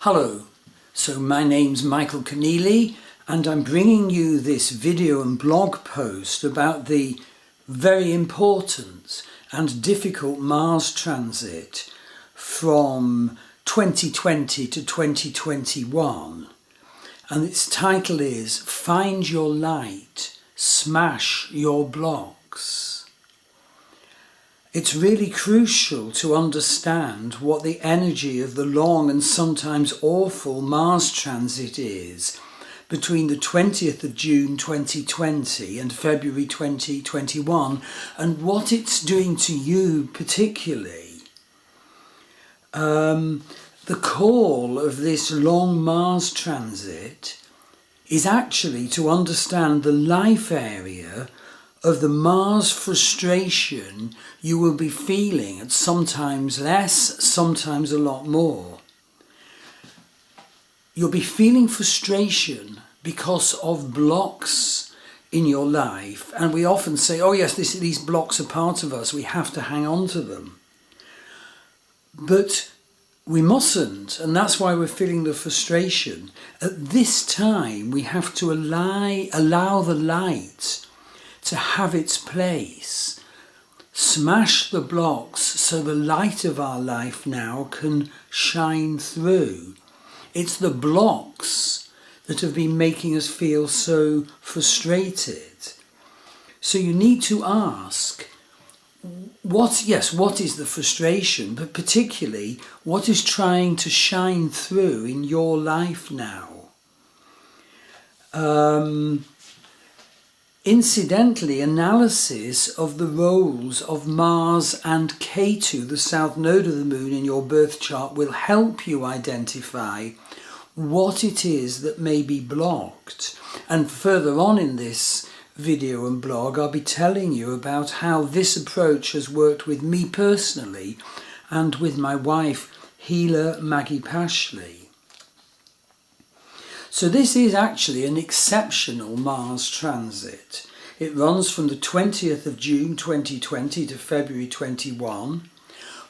Hello, so my name's Michael Conneely and I'm bringing you this video and blog post about the very important and difficult Mars transit from 2020 to 2021, and its title is Find Your Light, Smash Your Blocks. It's really crucial to understand what the energy of the long and sometimes awful Mars transit is between the 20th of June 2020 and February 2021, and what it's doing to you particularly. The call of this long Mars transit is actually to understand the life area of the Mars frustration you will be feeling at sometimes less, sometimes a lot more. You'll be feeling frustration because of blocks in your life, and we often say, oh yes, these blocks are part of us, we have to hang on to them. But we mustn't, and that's why we're feeling the frustration. At this time, we have to allow the light to have its place. Smash the blocks so the light of our life now can shine through. It's the blocks that have been making us feel so frustrated. So you need to ask, what is the frustration, but particularly what is trying to shine through in your life now? Incidentally, analysis of the roles of Mars and Ketu, the south node of the moon, in your birth chart will help you identify what it is that may be blocked. And further on in this video and blog, I'll be telling you about how this approach has worked with me personally and with my wife, healer Maggie Pashley. So this is actually an exceptional Mars transit. It runs from the 20th of June 2020 to February 21,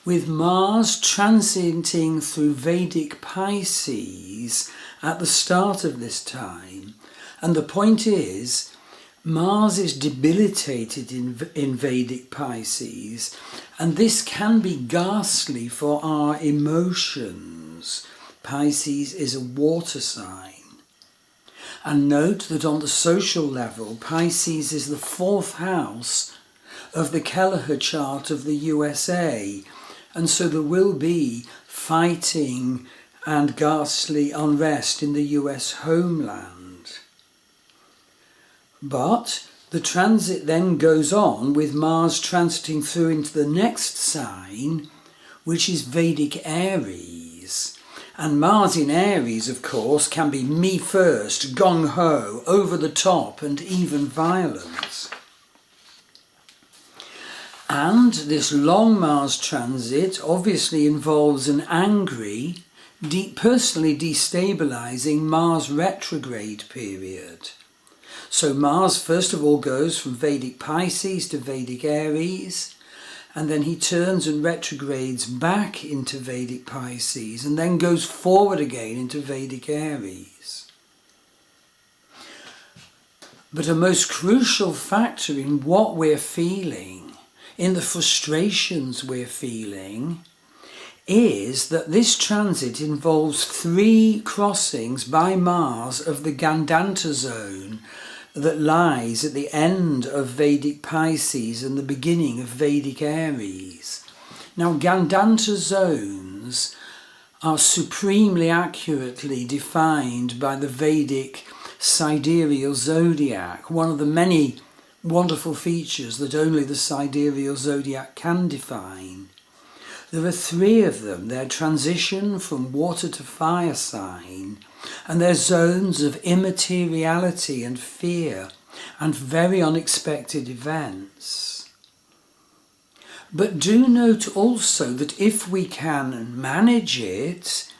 with Mars transiting through Vedic Pisces at the start of this time. And the point is, Mars is debilitated in Vedic Pisces, and this can be ghastly for our emotions. Pisces is a water sign. And note that on the social level, Pisces is the fourth house of the Kelleher chart of the USA. And so there will be fighting and ghastly unrest in the US homeland. But the transit then goes on with Mars transiting through into the next sign, which is Vedic Aries. And Mars in Aries, of course, can be me first, gung-ho, over the top, and even violent. And this long Mars transit obviously involves an angry, personally destabilizing Mars retrograde period. So Mars first of all goes from Vedic Pisces to Vedic Aries, and then he turns and retrogrades back into Vedic Pisces, and then goes forward again into Vedic Aries. But a most crucial factor in what we're feeling, in the frustrations we're feeling, is that this transit involves 3 crossings by Mars of the Gandanta zone that lies at the end of Vedic Pisces and the beginning of Vedic Aries. Now, Gandanta zones are supremely accurately defined by the Vedic sidereal zodiac, one of the many wonderful features that only the sidereal zodiac can define. There are 3 of them. Their transition from water to fire sign, and they're zones of immateriality and fear and very unexpected events. But do note also that if we can manage it,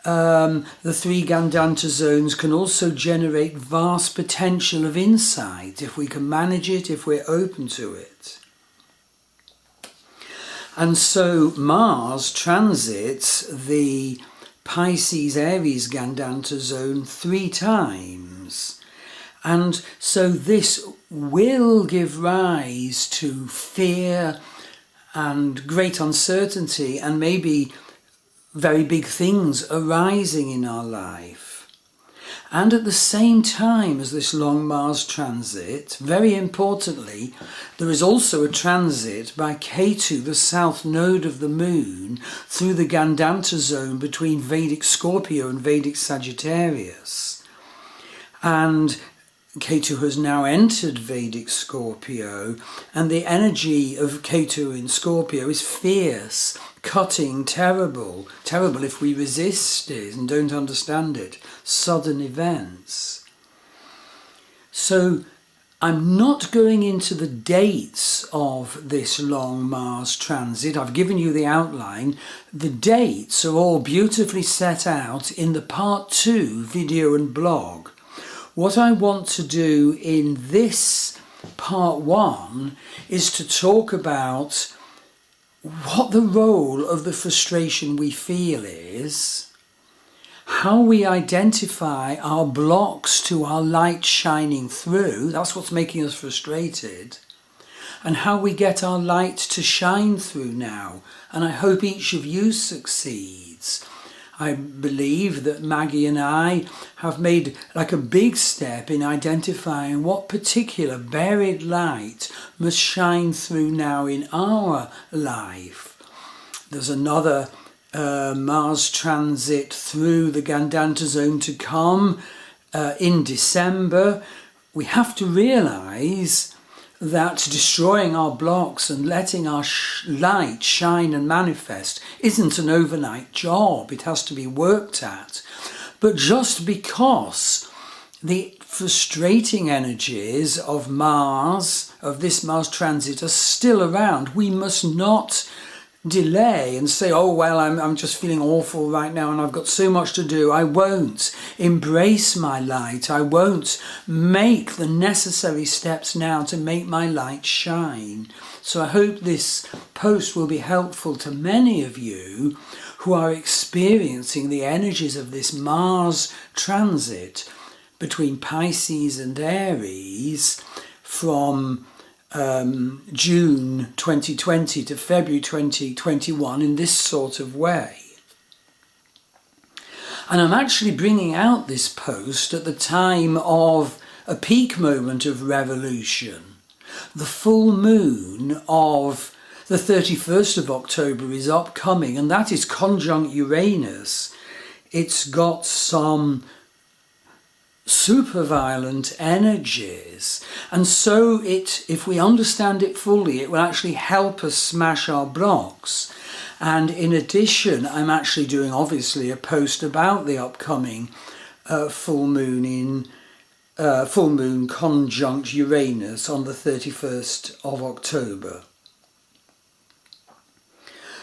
the 3 Gandanta zones can also generate vast potential of insight if we can manage it, if we're open to it. And so Mars transits the Pisces Aries Gandanta zone 3 times. And so this will give rise to fear and great uncertainty and maybe very big things arising in our life. And at the same time as this long Mars transit, very importantly, there is also a transit by Ketu, the south node of the moon, through the Gandanta zone between Vedic Scorpio and Vedic Sagittarius. And Ketu has now entered Vedic Scorpio, and the energy of Ketu in Scorpio is fierce, cutting, terrible if we resist it and don't understand it, sudden events. So I'm not going into the dates of this long Mars transit. I've given you the outline. The dates are all beautifully set out in the part 2 video and blog. What I want to do in this part 1 is to talk about what the role of the frustration we feel is, how we identify our blocks to our light shining through, that's what's making us frustrated, and how we get our light to shine through now. And I hope each of you succeeds. I believe that Maggie and I have made like a big step in identifying what particular buried light must shine through now in our life. There's another Mars transit through the Gandanta zone to come in December. We have to realise that destroying our blocks and letting our light shine and manifest isn't an overnight job. It has to be worked at. But just because the frustrating energies of Mars, of this Mars transit, are still around, we must not delay and say, oh well, I'm just feeling awful right now and I've got so much to do. I won't embrace my light. I won't make the necessary steps now to make my light shine. So I hope this post will be helpful to many of you who are experiencing the energies of this Mars transit between Pisces and Aries from June 2020 to February 2021 in this sort of way. And I'm actually bringing out this post at the time of a peak moment of revolution. The full moon of the 31st of October is upcoming, and that is conjunct Uranus. It's got some super violent energies, and so if we understand it fully, it will actually help us smash our blocks. And in addition, I'm actually doing obviously a post about the upcoming full moon conjunct Uranus on the 31st of October.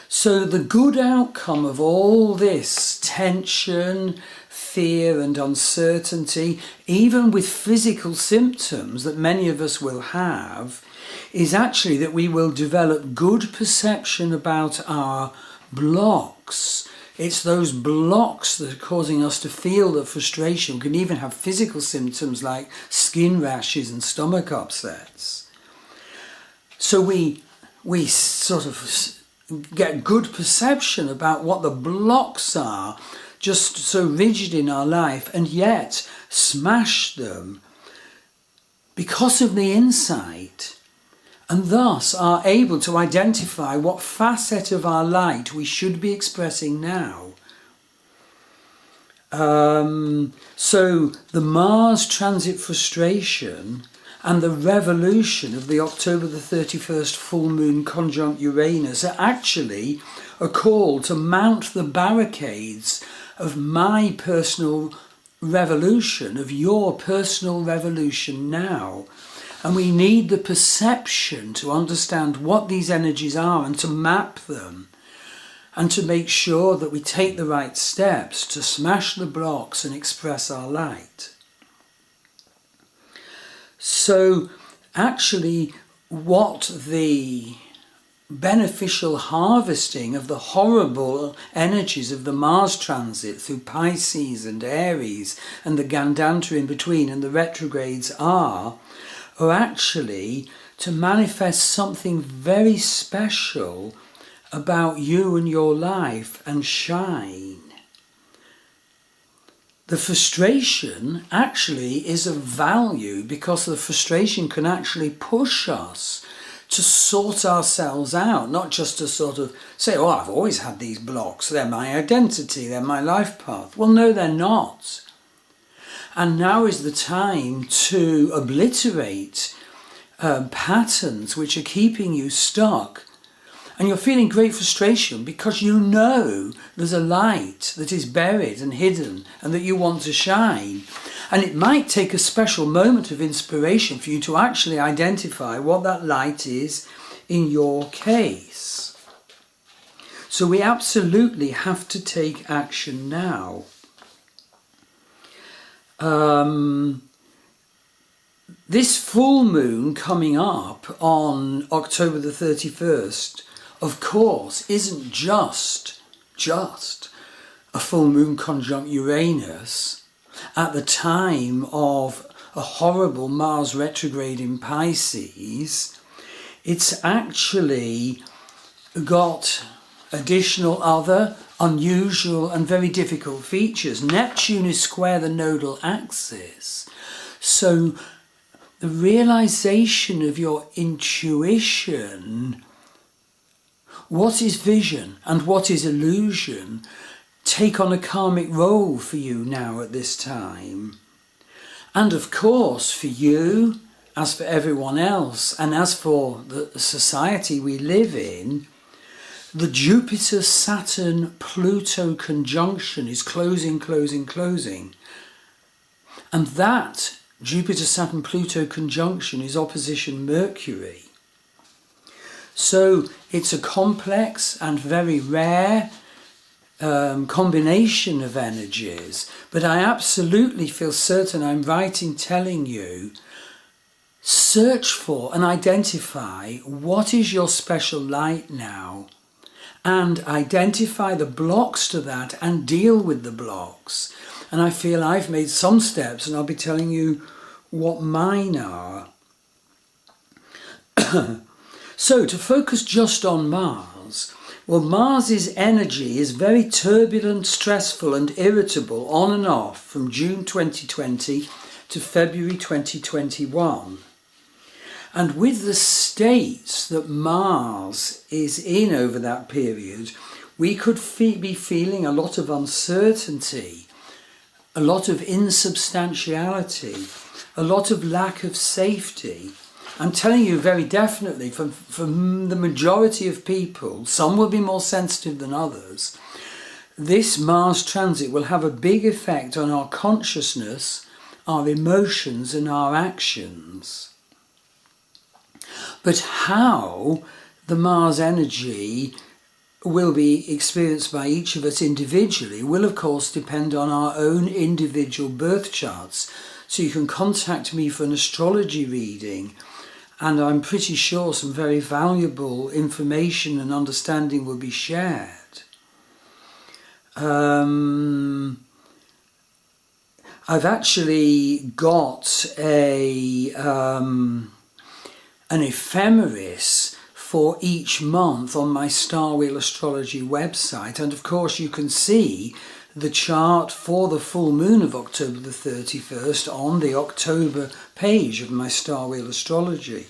So the good outcome of all this tension, fear and uncertainty, even with physical symptoms that many of us will have, is actually that we will develop good perception about our blocks. It's those blocks that are causing us to feel the frustration. We can even have physical symptoms like skin rashes and stomach upsets. So we sort of get good perception about what the blocks are, just so rigid in our life, and yet smash them because of the insight, and thus are able to identify what facet of our light we should be expressing now. So the Mars transit frustration and the revolution of the October the 31st full moon conjunct Uranus are actually a call to mount the barricades of my personal revolution, of your personal revolution now. And we need the perception to understand what these energies are and to map them and to make sure that we take the right steps to smash the blocks and express our light. So actually what the beneficial harvesting of the horrible energies of the Mars transit through Pisces and Aries and the Gandanta in between and the retrogrades are actually to manifest something very special about you and your life and shine. The frustration actually is of value because the frustration can actually push us to sort ourselves out, not just to sort of say, oh, I've always had these blocks, they're my identity, they're my life path. Well, no, they're not. And now is the time to obliterate patterns which are keeping you stuck. And you're feeling great frustration because you know there's a light that is buried and hidden and that you want to shine. And it might take a special moment of inspiration for you to actually identify what that light is in your case. So we absolutely have to take action now. This full moon coming up on October the 31st, of course, isn't just a full moon conjunct Uranus at the time of a horrible Mars retrograde in Pisces. It's actually got additional other unusual and very difficult features. Neptune is square the nodal axis. So the realization of your intuition, what is vision and what is illusion, take on a karmic role for you now at this time. And of course for you, as for everyone else, and as for the society we live in, the Jupiter-Saturn-Pluto conjunction is closing. And that Jupiter-Saturn-Pluto conjunction is opposition Mercury. So it's a complex and very rare combination of energies, but I absolutely feel certain I'm right in telling you, search for and identify what is your special light now, and identify the blocks to that and deal with the blocks. And I feel I've made some steps, and I'll be telling you what mine are. So to focus just on Mars, well, Mars's energy is very turbulent, stressful and irritable on and off from June 2020 to February 2021. And with the states that Mars is in over that period, we could be feeling a lot of uncertainty, a lot of insubstantiality, a lot of lack of safety. I'm telling you very definitely, from the majority of people, some will be more sensitive than others, this Mars transit will have a big effect on our consciousness, our emotions and our actions. But how the Mars energy will be experienced by each of us individually will of course depend on our own individual birth charts. So you can contact me for an astrology reading, and I'm pretty sure some very valuable information and understanding will be shared. I've actually got an ephemeris for each month on my Star Wheel Astrology website, and of course you can see the chart for the full moon of October the 31st on the October page of my Star Wheel Astrology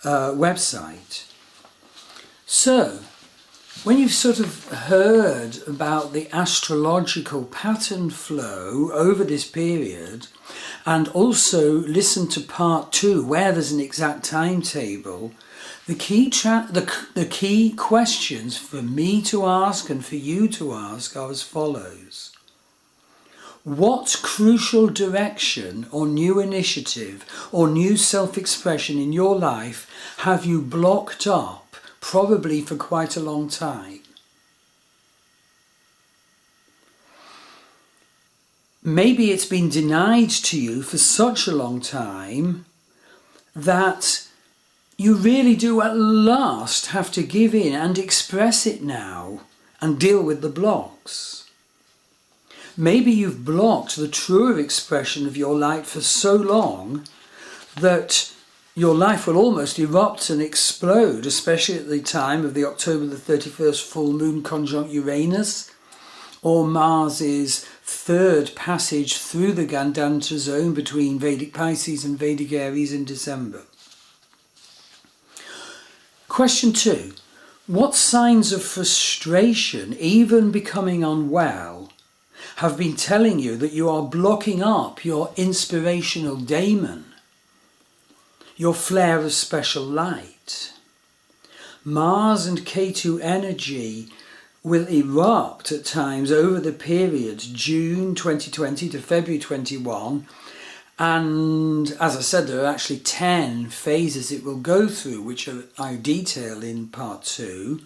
website. So, when you've sort of heard about the astrological pattern flow over this period, and also listened to part 2 where there's an exact timetable, the key questions for me to ask and for you to ask are as follows. What crucial direction or new initiative or new self-expression in your life have you blocked up, probably for quite a long time? Maybe it's been denied to you for such a long time that you really do at last have to give in and express it now and deal with the blocks. Maybe you've blocked the truer expression of your light for so long that your life will almost erupt and explode, especially at the time of the October the 31st full moon conjunct Uranus, or Mars's third passage through the Gandanta zone between Vedic Pisces and Vedic Aries in December. Question 2. What signs of frustration, even becoming unwell, have been telling you that you are blocking up your inspirational daemon, your flare of special light? Mars and Ketu energy will erupt at times over the period June 2020 to February 21. And as I said, there are actually 10 phases it will go through, which I detail in part 2.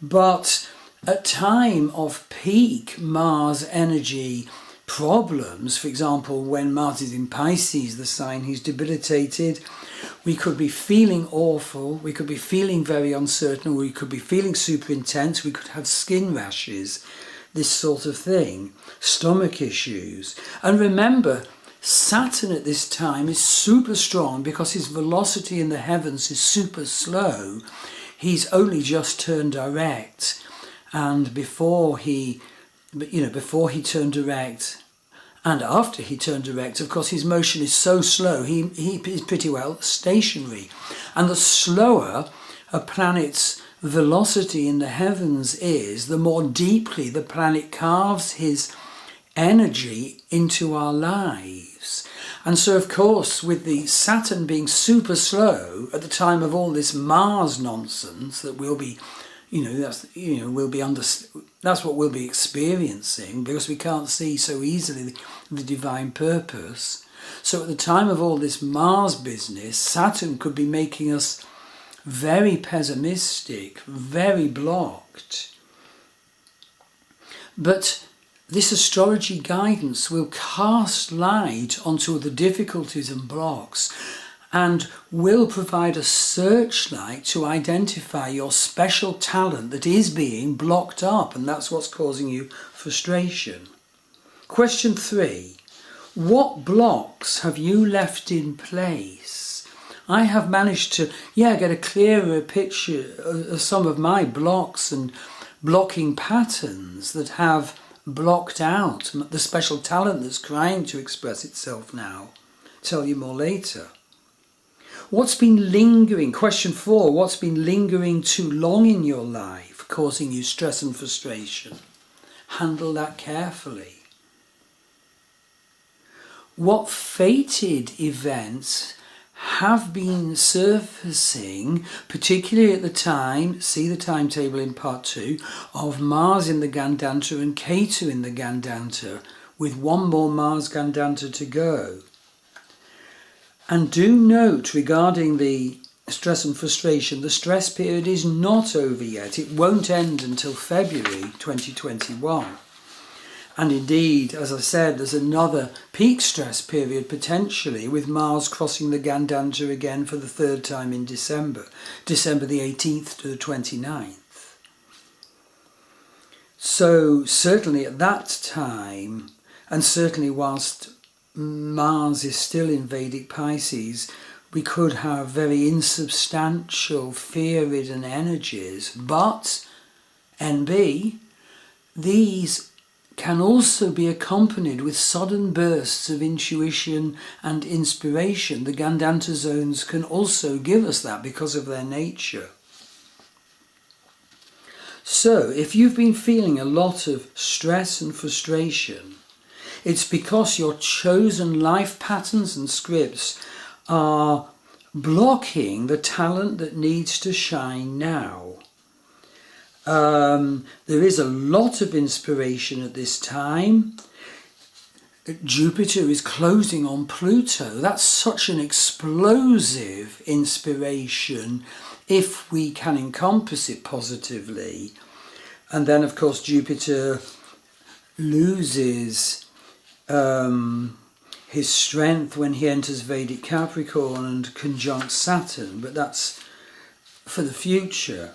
But at time of peak Mars energy problems, for example, when Mars is in Pisces, the sign he's debilitated, we could be feeling awful, we could be feeling very uncertain, we could be feeling super intense, we could have skin rashes, this sort of thing, stomach issues. And remember, Saturn at this time is super strong because his velocity in the heavens is super slow. He's only just turned direct, and before he turned direct and after he turned direct, of course, his motion is so slow, he is pretty well stationary. And the slower a planet's velocity in the heavens is, the more deeply the planet carves his energy into our lives. And so, of course, with the Saturn being super slow at the time of all this Mars nonsense that we'll be, that's what we'll be experiencing, because we can't see so easily the divine purpose. So at the time of all this Mars business, Saturn could be making us very pessimistic, very blocked. But this astrology guidance will cast light onto the difficulties and blocks, and will provide a searchlight to identify your special talent that is being blocked up, and that's what's causing you frustration. Question 3. What blocks have you left in place? I have managed to get a clearer picture of some of my blocks and blocking patterns that have blocked out the special talent that's trying to express itself now. Tell you more later. What's been lingering? Question 4. What's been lingering too long in your life, causing you stress and frustration? Handle that carefully. What fated events have been surfacing, particularly at the time, see the timetable in part 2, of Mars in the Gandanta and Ketu in the Gandanta, with one more Mars Gandanta to go. And do note, regarding the stress and frustration, the stress period is not over yet. It won't end until February 2021. And indeed, as I said, there's another peak stress period potentially, with Mars crossing the Gandanta again for the third time in December the 18th to the 29th. So certainly at that time, and certainly whilst Mars is still in Vedic Pisces, we could have very insubstantial, fear-ridden energies, but NB, these can also be accompanied with sudden bursts of intuition and inspiration. The Gandanta zones can also give us that because of their nature. So, if you've been feeling a lot of stress and frustration, it's because your chosen life patterns and scripts are blocking the talent that needs to shine now. There is a lot of inspiration at this time. Jupiter is closing on Pluto. That's such an explosive inspiration if we can encompass it positively. And then, of course, Jupiter loses his strength when he enters Vedic Capricorn and conjunct Saturn, but that's for the future.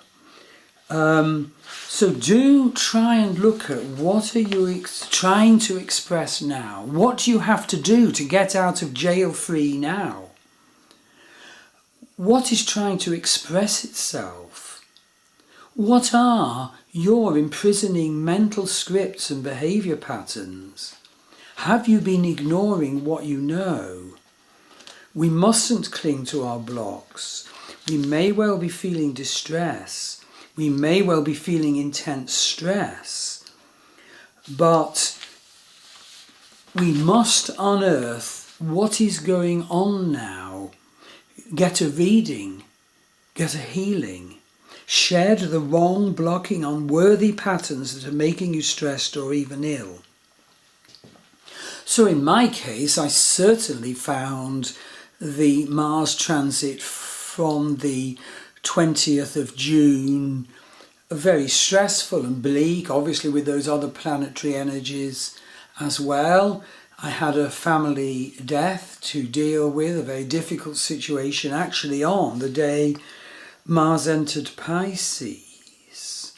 So do try and look at what are you trying to express now. What do you have to do to get out of jail free now? What is trying to express itself? What are your imprisoning mental scripts and behaviour patterns? Have you been ignoring what you know? We mustn't cling to our blocks. We may well be feeling distress. We may well be feeling intense stress. But we must unearth what is going on now. Get a reading. Get a healing. Shed the wrong, blocking, unworthy patterns that are making you stressed or even ill. So in my case, I certainly found the Mars transit from the 20th of June very stressful and bleak, obviously with those other planetary energies as well. I had a family death to deal with, a very difficult situation actually on the day Mars entered Pisces.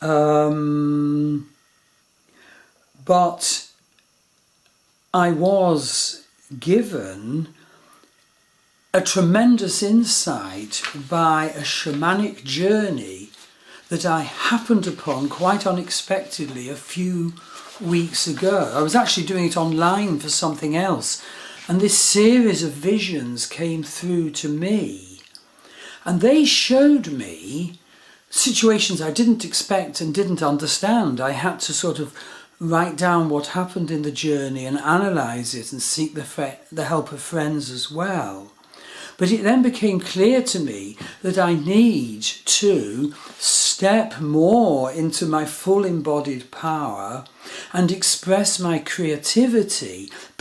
But I was given a tremendous insight by a shamanic journey that I happened upon quite unexpectedly a few weeks ago. I was actually doing it online for something else, and this series of visions came through to me, and they showed me situations I didn't expect and didn't understand. I had to sort of write down what happened in the journey and analyse it and seek the help of friends as well. But it then became clear to me that I need to step more into my full embodied power and express my creativity,